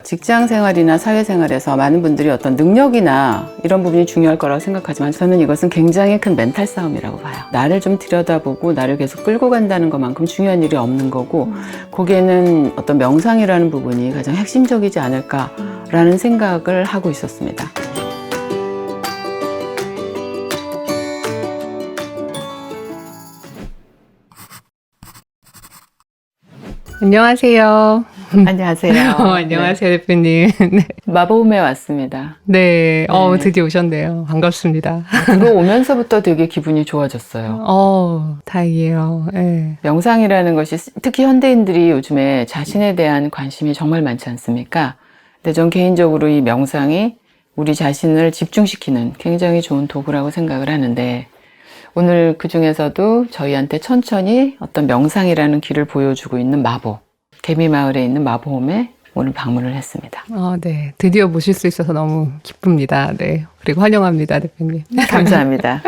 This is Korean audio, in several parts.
직장 생활이나 사회 생활에서 많은 분들이 어떤 능력이나 이런 부분이 중요할 거라고 생각하지만 저는 이것은 굉장히 큰 멘탈 싸움이라고 봐요. 나를 좀 들여다보고 나를 계속 끌고 간다는 것만큼 중요한 일이 없는 거고 거기에는 어떤 명상이라는 부분이 가장 핵심적이지 않을까라는 생각을 하고 있었습니다. 안녕하세요. 안녕하세요. 안녕하세요, 대표님. 네. 마보홈에 왔습니다. 네. 네. 드디어 오셨네요. 반갑습니다. 들어오면서부터 되게 기분이 좋아졌어요. 다행이에요. 네. 명상이라는 것이 특히 현대인들이 요즘에 자신에 대한 관심이 정말 많지 않습니까? 근데 전 개인적으로 이 명상이 우리 자신을 집중시키는 굉장히 좋은 도구라고 생각을 하는데 오늘 그 중에서도 저희한테 천천히 어떤 명상이라는 길을 보여주고 있는 마보, 개미마을에 있는 마보홈에 오늘 방문을 했습니다. 네. 드디어 모실 수 있어서 너무 기쁩니다. 네. 그리고 환영합니다, 대표님. 감사합니다.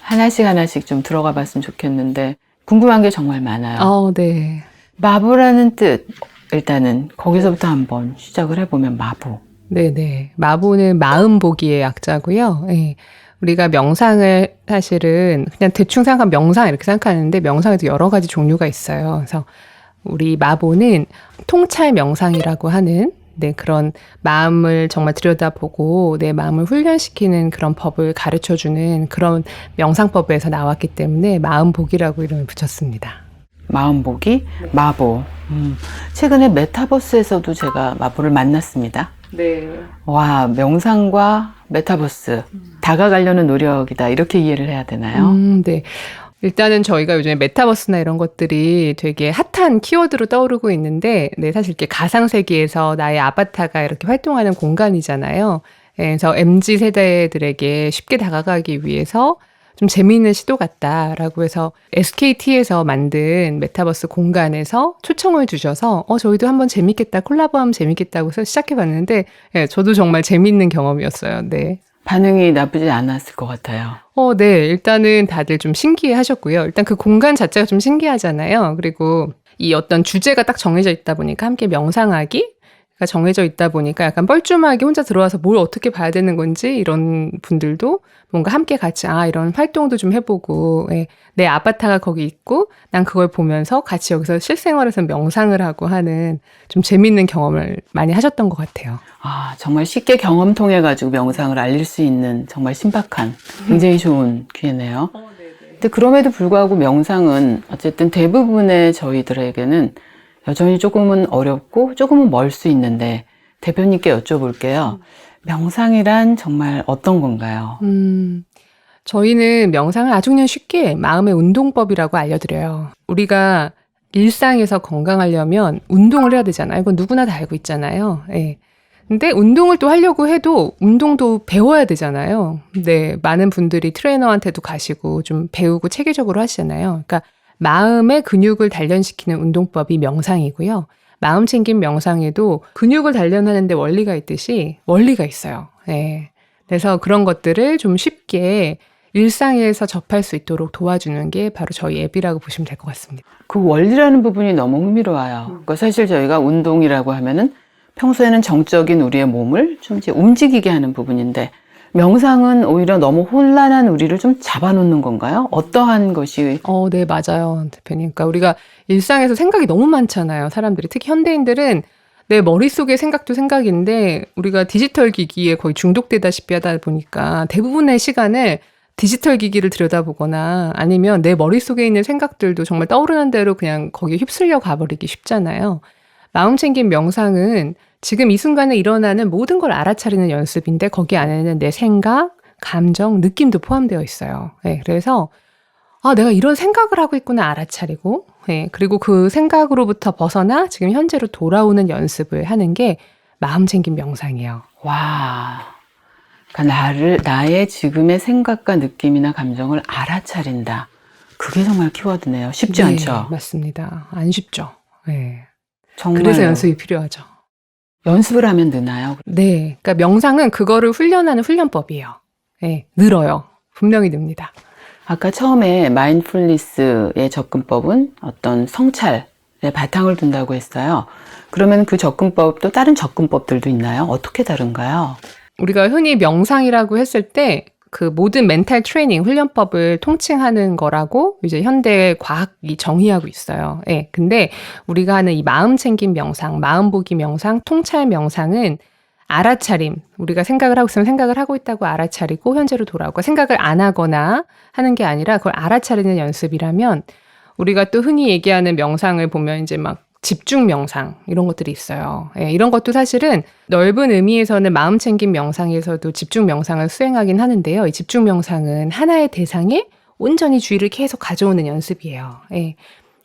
하나씩 좀 들어가 봤으면 좋겠는데 궁금한 게 정말 많아요. 네. 마보라는 뜻, 일단은 거기서부터 한번 시작을 해보면 마보. 네네. 마보는 마음 보기의 약자고요. 네. 우리가 명상을 사실은 그냥 대충 생각하면 명상 이렇게 생각하는데 명상에도 여러 가지 종류가 있어요. 그래서 우리 마보는 통찰 명상이라고 하는 그런 마음을 정말 들여다보고 내 마음을 훈련시키는 그런 법을 가르쳐주는 그런 명상법에서 나왔기 때문에 마음보기라고 이름을 붙였습니다. 마음보기, 마보. 최근에 메타버스에서도 제가 마보를 만났습니다. 네. 와, 명상과 메타버스 다가가려는 노력이다 이렇게 이해를 해야 되나요? 네. 일단은 저희가 요즘에 메타버스나 이런 것들이 되게 핫한 키워드로 떠오르고 있는데, 사실 이렇게 가상세계에서 나의 아바타가 이렇게 활동하는 공간이잖아요. 그래서 MZ 세대들에게 쉽게 다가가기 위해서 좀 재미있는 시도 같다라고 해서 SKT에서 만든 메타버스 공간에서 초청을 주셔서 저희도 한번 재밌겠다, 콜라보하면 재밌겠다고 해서 시작해봤는데, 저도 정말 재미있는 경험이었어요. 네. 반응이 나쁘지 않았을 것 같아요. 네. 일단은 다들 좀 신기해 하셨고요. 일단 그 공간 자체가 좀 신기하잖아요. 그리고 이 어떤 주제가 딱 정해져 있다 보니까 함께 명상하기가 정해져 있다 보니까 약간 뻘쭘하게 혼자 들어와서 뭘 어떻게 봐야 되는 건지 이런 분들도 뭔가 함께 같이 이런 활동도 좀 해보고 내 아바타가 거기 있고 난 그걸 보면서 같이 여기서 실생활에서 명상을 하고 하는 좀 재밌는 경험을 많이 하셨던 것 같아요. 정말 쉽게 경험 통해 가지고 명상을 알릴 수 있는 정말 신박한 굉장히 좋은 기회네요. 근데 그럼에도 불구하고 명상은 어쨌든 대부분의 저희들에게는 여전히 조금은 어렵고 조금은 멀 수 있는데 대표님께 여쭤볼게요. 명상이란 정말 어떤 건가요? 저희는 명상을 아주 그냥 쉽게 마음의 운동법이라고 알려드려요. 우리가 일상에서 건강하려면 운동을 해야 되잖아요. 이건 누구나 다 알고 있잖아요. 근데 운동을 또 하려고 해도 운동도 배워야 되잖아요. 많은 분들이 트레이너한테도 가시고 좀 배우고 체계적으로 하시잖아요. 그러니까 마음의 근육을 단련시키는 운동법이 명상이고요. 마음 챙김 명상에도 근육을 단련하는데 원리가 있듯이 원리가 있어요. 그래서 그런 것들을 좀 쉽게 일상에서 접할 수 있도록 도와주는 게 바로 저희 앱이라고 보시면 될 것 같습니다. 그 원리라는 부분이 너무 흥미로워요. 그러니까 사실 저희가 운동이라고 하면은 평소에는 정적인 우리의 몸을 좀 이제 움직이게 하는 부분인데 명상은 오히려 너무 혼란한 우리를 좀 잡아놓는 건가요? 어떠한 것이? 네, 맞아요, 대표님. 그러니까 우리가 일상에서 생각이 너무 많잖아요. 사람들이 특히 현대인들은 내 머릿속의 생각도 생각인데 우리가 디지털 기기에 거의 중독되다시피 하다 보니까 대부분의 시간을 디지털 기기를 들여다보거나 아니면 내 머릿속에 있는 생각들도 정말 떠오르는 대로 그냥 거기에 휩쓸려 가버리기 쉽잖아요. 마음 챙김 명상은 지금 이 순간에 일어나는 모든 걸 알아차리는 연습인데 거기 안에는 내 생각, 감정, 느낌도 포함되어 있어요. 그래서 내가 이런 생각을 하고 있구나 알아차리고 그리고 그 생각으로부터 벗어나 지금 현재로 돌아오는 연습을 하는 게 마음 챙김 명상이에요. 와, 그러니까 나의 지금의 생각과 느낌이나 감정을 알아차린다. 그게 정말 키워드네요. 쉽지 않죠? 맞습니다. 안 쉽죠. 정말. 그래서 연습이 필요하죠. 연습을 하면 느나요? 그러니까 명상은 그거를 훈련하는 훈련법이에요. 늘어요. 분명히 늡니다. 아까 처음에 마인드풀니스의 접근법은 어떤 성찰, 바탕을 둔다고 했어요. 그러면 그 접근법도 다른 접근법들도 있나요? 어떻게 다른가요? 우리가 흔히 명상이라고 했을 때 그 모든 멘탈 트레이닝 훈련법을 통칭하는 거라고 이제 현대 과학이 정의하고 있어요. 예. 근데 우리가 하는 이 마음 챙김 명상, 마음 보기 명상, 통찰 명상은 알아차림. 우리가 생각을 하고 있으면 생각을 하고 있다고 알아차리고 현재로 돌아오고 생각을 안 하거나 하는 게 아니라 그걸 알아차리는 연습이라면 우리가 또 흔히 얘기하는 명상을 보면 이제 막 집중 명상 이런 것들이 있어요. 예, 이런 것도 사실은 넓은 의미에서는 마음 챙김 명상에서도 집중 명상을 수행하긴 하는데요. 이 집중 명상은 하나의 대상에 온전히 주의를 계속 가져오는 연습이에요. 예.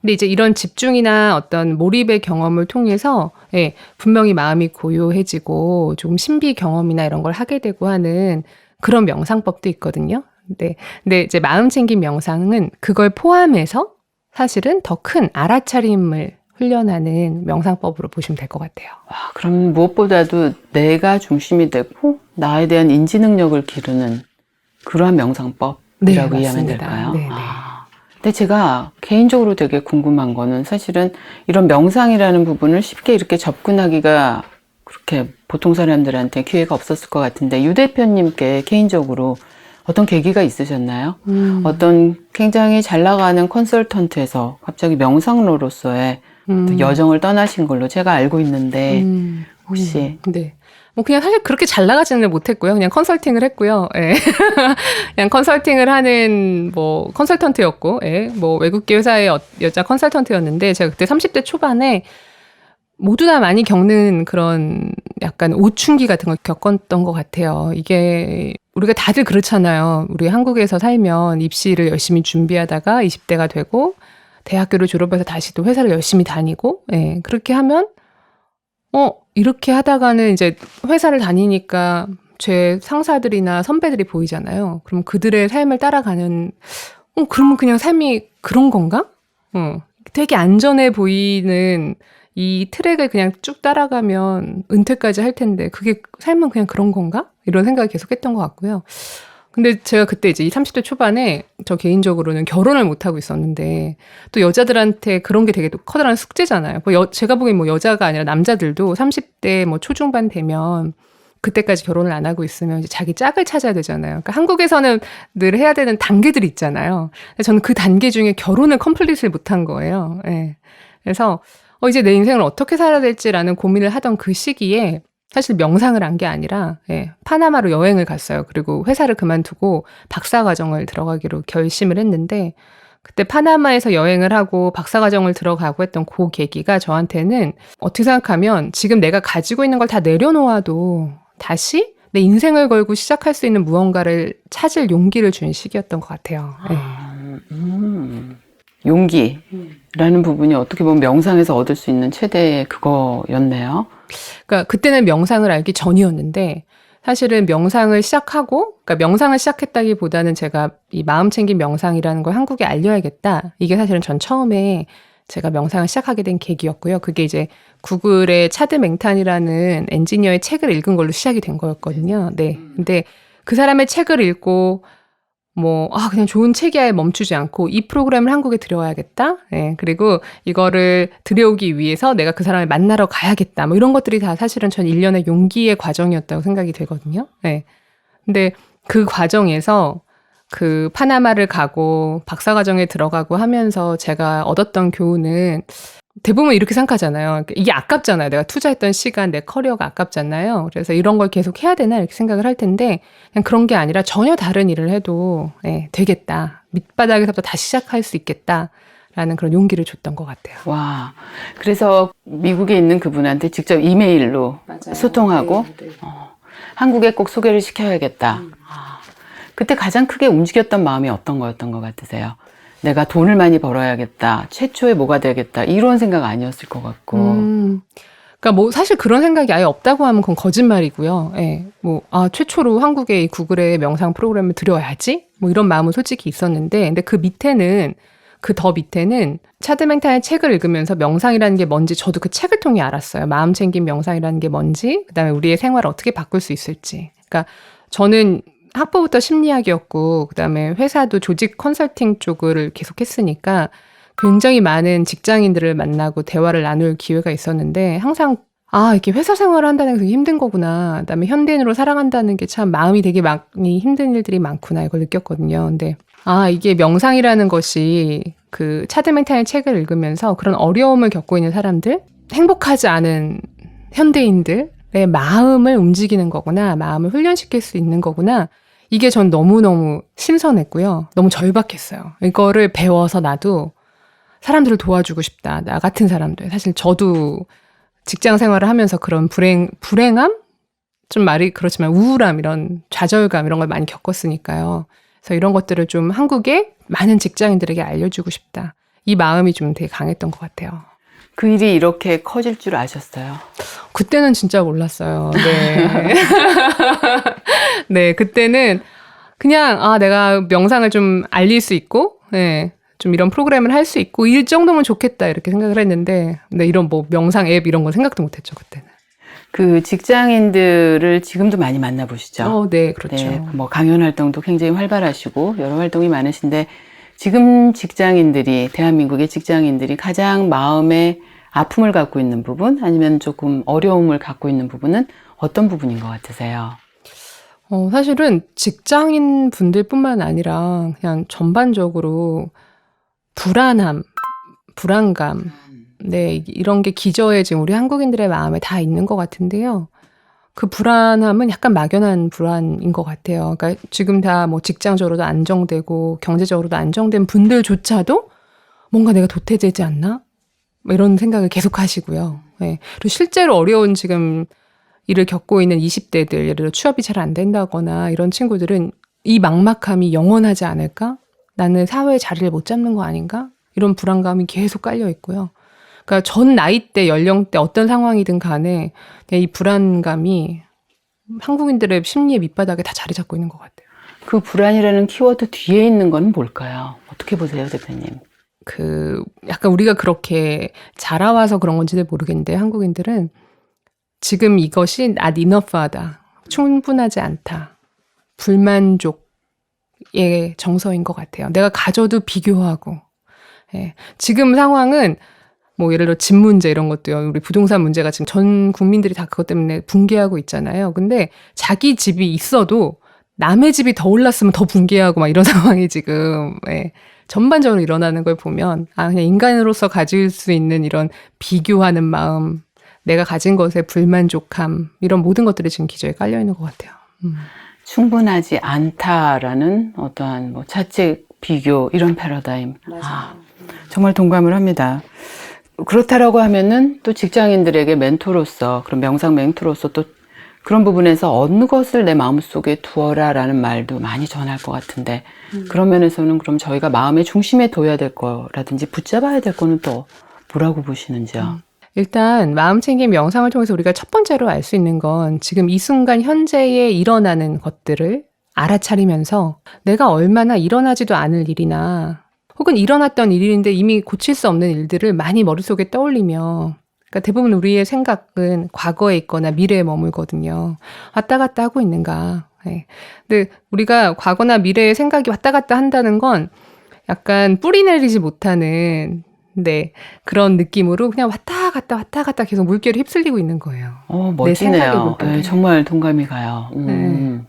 근데 이제 이런 집중이나 어떤 몰입의 경험을 통해서 예, 분명히 마음이 고요해지고 조금 신비 경험이나 이런 걸 하게 되고 하는 그런 명상법도 있거든요. 근데 이제 마음 챙김 명상은 그걸 포함해서 사실은 더 큰 알아차림을 훈련하는 명상법으로 보시면 될 것 같아요. 그럼 무엇보다도 내가 중심이 되고 나에 대한 인지 능력을 기르는 그러한 명상법이라고 이해하면 될까요? 네. 근데 제가 개인적으로 되게 궁금한 거는 사실은 이런 명상이라는 부분을 쉽게 이렇게 접근하기가 그렇게 보통 사람들한테 기회가 없었을 것 같은데 유 대표님께 개인적으로 어떤 계기가 있으셨나요? 어떤 굉장히 잘 나가는 컨설턴트에서 갑자기 명상로로서의 여정을 떠나신 걸로 제가 알고 있는데 혹시 네. 뭐 그냥 사실 그렇게 잘 나가지는 못했고요. 그냥 컨설팅을 했고요. 예. 그냥 컨설팅을 하는 뭐 컨설턴트였고, 예. 뭐 외국계 회사의 여자 컨설턴트였는데 제가 그때 30대 초반에 모두 다 많이 겪는 그런 약간 오춘기 같은 걸 겪었던 것 같아요. 이게 우리가 다들 그렇잖아요. 우리 한국에서 살면 입시를 열심히 준비하다가 20대가 되고 대학교를 졸업해서 다시 또 회사를 열심히 다니고, 예. 그렇게 하면 이렇게 하다가는 이제 회사를 다니니까 제 상사들이나 선배들이 보이잖아요. 그럼 그들의 삶을 따라가는, 그러면 그냥 삶이 그런 건가? 되게 안전해 보이는 이 트랙을 그냥 쭉 따라가면 은퇴까지 할 텐데 그게 삶은 그냥 그런 건가? 이런 생각을 계속 했던 것 같고요. 근데 제가 그때 이제 이 30대 초반에 저 개인적으로는 결혼을 못하고 있었는데 또 여자들한테 그런 게 되게 커다란 숙제잖아요. 제가 보기엔 뭐 여자가 아니라 남자들도 30대 뭐 초중반 되면 그때까지 결혼을 안 하고 있으면 이제 자기 짝을 찾아야 되잖아요. 그러니까 한국에서는 늘 해야 되는 단계들이 있잖아요. 근데 저는 그 단계 중에 결혼을 컴플릿을 못한 거예요. 예. 그래서 이제 내 인생을 어떻게 살아야 될지라는 고민을 하던 그 시기에 사실 명상을 한 게 아니라 파나마로 여행을 갔어요. 그리고 회사를 그만두고 박사과정을 들어가기로 결심을 했는데 그때 파나마에서 여행을 하고 박사과정을 들어가고 했던 그 계기가 저한테는 어떻게 생각하면 지금 내가 가지고 있는 걸 다 내려놓아도 다시 내 인생을 걸고 시작할 수 있는 무언가를 찾을 용기를 준 시기였던 것 같아요. 용기라는 부분이 어떻게 보면 명상에서 얻을 수 있는 최대의 그거였네요. 그러니까 그때는 명상을 알기 전이었는데 사실은 명상을 시작하고, 그러니까 명상을 시작했다기보다는 제가 이 마음 챙김 명상이라는 걸 한국에 알려야겠다. 이게 사실은 전 처음에 제가 명상을 시작하게 된 계기였고요. 그게 이제 구글의 차드 맹탄이라는 엔지니어의 책을 읽은 걸로 시작이 된 거였거든요. 네. 근데 그 사람의 책을 읽고 그냥 좋은 책이야에 멈추지 않고 이 프로그램을 한국에 들여와야겠다. 예, 그리고 이거를 들여오기 위해서 내가 그 사람을 만나러 가야겠다. 이런 것들이 다 사실은 전 일련의 용기의 과정이었다고 생각이 되거든요. 예. 근데 그 과정에서 그 파나마를 가고 박사과정에 들어가고 하면서 제가 얻었던 교훈은 대부분 이렇게 생각하잖아요. 이게 아깝잖아요. 내가 투자했던 시간, 내 커리어가 아깝잖아요. 그래서 이런 걸 계속 해야 되나 이렇게 생각을 할 텐데 그냥 그런 게 아니라 전혀 다른 일을 해도 되겠다. 밑바닥에서부터 다시 시작할 수 있겠다라는 그런 용기를 줬던 것 같아요. 와, 그래서 미국에 있는 그분한테 직접 이메일로 맞아요. 소통하고 네. 한국에 꼭 소개를 시켜야겠다. 그때 가장 크게 움직였던 마음이 어떤 거였던 것 같으세요? 내가 돈을 많이 벌어야겠다. 최초에 뭐가 되겠다. 이런 생각 아니었을 것 같고. 그러니까 사실 그런 생각이 아예 없다고 하면 그건 거짓말이고요. 예. 최초로 한국에 이 구글의 명상 프로그램을 들여야지? 이런 마음은 솔직히 있었는데, 근데 그 더 밑에는 차드 맹탄의 책을 읽으면서 명상이라는 게 뭔지 저도 그 책을 통해 알았어요. 마음 챙김 명상이라는 게 뭔지, 그다음에 우리의 생활을 어떻게 바꿀 수 있을지. 그러니까 저는 학부부터 심리학이었고 그다음에 회사도 조직 컨설팅 쪽을 계속 했으니까 굉장히 많은 직장인들을 만나고 대화를 나눌 기회가 있었는데 항상 이렇게 회사 생활을 한다는 게 되게 힘든 거구나. 그다음에 현대인으로 살아간다는 게 참 마음이 되게 많이 힘든 일들이 많구나. 이걸 느꼈거든요. 근데 이게 명상이라는 것이 그 차드멘탈의 책을 읽으면서 그런 어려움을 겪고 있는 사람들, 행복하지 않은 현대인들의 마음을 움직이는 거구나. 마음을 훈련시킬 수 있는 거구나. 이게 전 너무너무 신선했고요. 너무 절박했어요. 이거를 배워서 나도 사람들을 도와주고 싶다. 나 같은 사람들. 사실 저도 직장 생활을 하면서 그런 불행함? 좀 말이 그렇지만 우울함, 이런 좌절감 이런 걸 많이 겪었으니까요. 그래서 이런 것들을 좀 한국의 많은 직장인들에게 알려주고 싶다. 이 마음이 좀 되게 강했던 것 같아요. 그 일이 이렇게 커질 줄 아셨어요? 그때는 진짜 몰랐어요. 네. 네, 그때는 그냥 내가 명상을 좀 알릴 수 있고, 네, 좀 이런 프로그램을 할 수 있고 이 정도면 좋겠다 이렇게 생각을 했는데, 근데 이런 뭐 명상 앱 이런 건 생각도 못했죠 그때는. 그 직장인들을 지금도 많이 만나보시죠? 네, 그렇죠. 네, 뭐 강연 활동도 굉장히 활발하시고 여러 활동이 많으신데 지금 직장인들이, 대한민국의 직장인들이 가장 마음에 아픔을 갖고 있는 부분, 아니면 조금 어려움을 갖고 있는 부분은 어떤 부분인 것 같으세요? 사실은 직장인 분들뿐만 아니라 그냥 전반적으로 불안함, 불안감, 네, 이런 게 기저에 지금 우리 한국인들의 마음에 다 있는 것 같은데요. 그 불안함은 약간 막연한 불안인 것 같아요. 그러니까 지금 다 뭐 직장적으로도 안정되고 경제적으로도 안정된 분들조차도 뭔가 내가 도태되지 않나? 뭐 이런 생각을 계속 하시고요. 네. 그리고 실제로 어려운 지금 일을 겪고 있는 20대들, 예를 들어 취업이 잘 안 된다거나 이런 친구들은 이 막막함이 영원하지 않을까? 나는 사회에 자리를 못 잡는 거 아닌가? 이런 불안감이 계속 깔려 있고요. 그러니까 전 나이대, 연령대 어떤 상황이든 간에 이 불안감이 한국인들의 심리의 밑바닥에 다 자리 잡고 있는 것 같아요. 그 불안이라는 키워드 뒤에 있는 건 뭘까요? 어떻게 보세요, 대표님? 약간 우리가 그렇게 자라와서 그런 건지는 모르겠는데 한국인들은 지금 이것이 not enough하다. 충분하지 않다. 불만족의 정서인 것 같아요. 내가 가져도 비교하고. 예. 지금 상황은 뭐 예를 들어 집 문제 이런 것도요. 우리 부동산 문제가 지금 전 국민들이 다 그것 때문에 붕괴하고 있잖아요. 근데 자기 집이 있어도 남의 집이 더 올랐으면 더 붕괴하고 막 이런 상황이 지금 전반적으로 일어나는 걸 보면 그냥 인간으로서 가질 수 있는 이런 비교하는 마음, 내가 가진 것에 불만족함, 이런 모든 것들이 지금 기저에 깔려 있는 것 같아요. 충분하지 않다라는 어떠한 뭐 자책, 비교, 이런 패러다임. 정말 동감을 합니다. 그렇다라고 하면은 또 직장인들에게 멘토로서, 그런 명상 멘토로서 또 그런 부분에서 어느 것을 내 마음속에 두어라라는 말도 많이 전할 것 같은데, 그런 면에서는 그럼 저희가 마음의 중심에 둬야 될 거라든지 붙잡아야 될 거는 또 뭐라고 보시는지요? 일단 마음챙김 명상을 통해서 우리가 첫 번째로 알 수 있는 건 지금 이 순간 현재에 일어나는 것들을 알아차리면서 내가 얼마나 일어나지도 않을 일이나 혹은 일어났던 일인데 이미 고칠 수 없는 일들을 많이 머릿속에 떠올리며, 그러니까 대부분 우리의 생각은 과거에 있거나 미래에 머물거든요. 왔다 갔다 하고 있는가. 네. 근데 우리가 과거나 미래의 생각이 왔다 갔다 한다는 건 약간 뿌리 내리지 못하는 그런 느낌으로 그냥 왔다 갔다 계속 물결에 휩쓸리고 있는 거예요. 멋지네요. 네, 정말 동감이 가요. 네.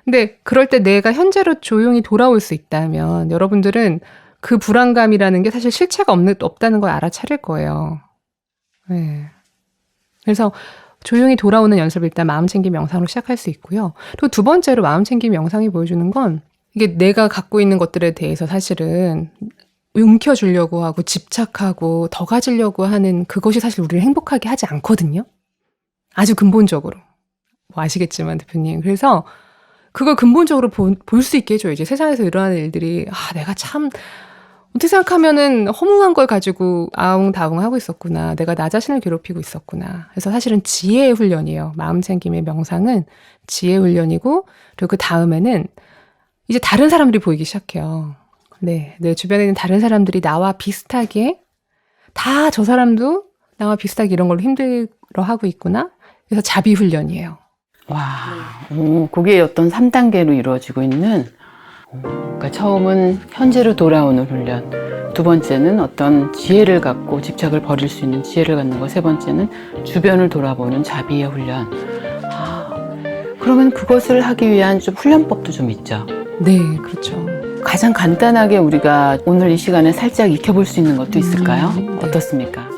근데 그럴 때 내가 현재로 조용히 돌아올 수 있다면 여러분들은 그 불안감이라는 게 사실 실체가 없다는 걸 알아차릴 거예요. 네. 그래서 조용히 돌아오는 연습을 일단 마음챙김 명상으로 시작할 수 있고요. 그리고 두 번째로 마음챙김 명상이 보여주는 건 이게 내가 갖고 있는 것들에 대해서 사실은 움켜쥐려고 하고 집착하고 더 가지려고 하는 그것이 사실 우리를 행복하게 하지 않거든요. 아주 근본적으로. 뭐 아시겠지만 대표님. 그래서 그걸 근본적으로 볼 수 있게 해줘요. 이제 세상에서 일어나는 일들이 내가 참 어떻게 생각하면은 허무한 걸 가지고 아웅다웅 하고 있었구나. 내가 나 자신을 괴롭히고 있었구나. 그래서 사실은 지혜의 훈련이에요. 마음챙김의 명상은 지혜 훈련이고, 그리고 그 다음에는 이제 다른 사람들이 보이기 시작해요. 네, 내 주변에 있는 다른 사람들이 나와 비슷하게 다 저 사람도 나와 비슷하게 이런 걸로 힘들어하고 있구나. 그래서 자비 훈련이에요. 와, 그게 어떤 3단계로 이루어지고 있는 그러니까 처음은 현재로 돌아오는 훈련, 두 번째는 어떤 지혜를 갖고 집착을 버릴 수 있는 지혜를 갖는 것, 세 번째는 주변을 돌아보는 자비의 훈련. 그러면 그것을 하기 위한 좀 훈련법도 좀 있죠. 네, 그렇죠. 가장 간단하게 우리가 오늘 이 시간에 살짝 익혀볼 수 있는 것도 있을까요? 네. 어떻습니까?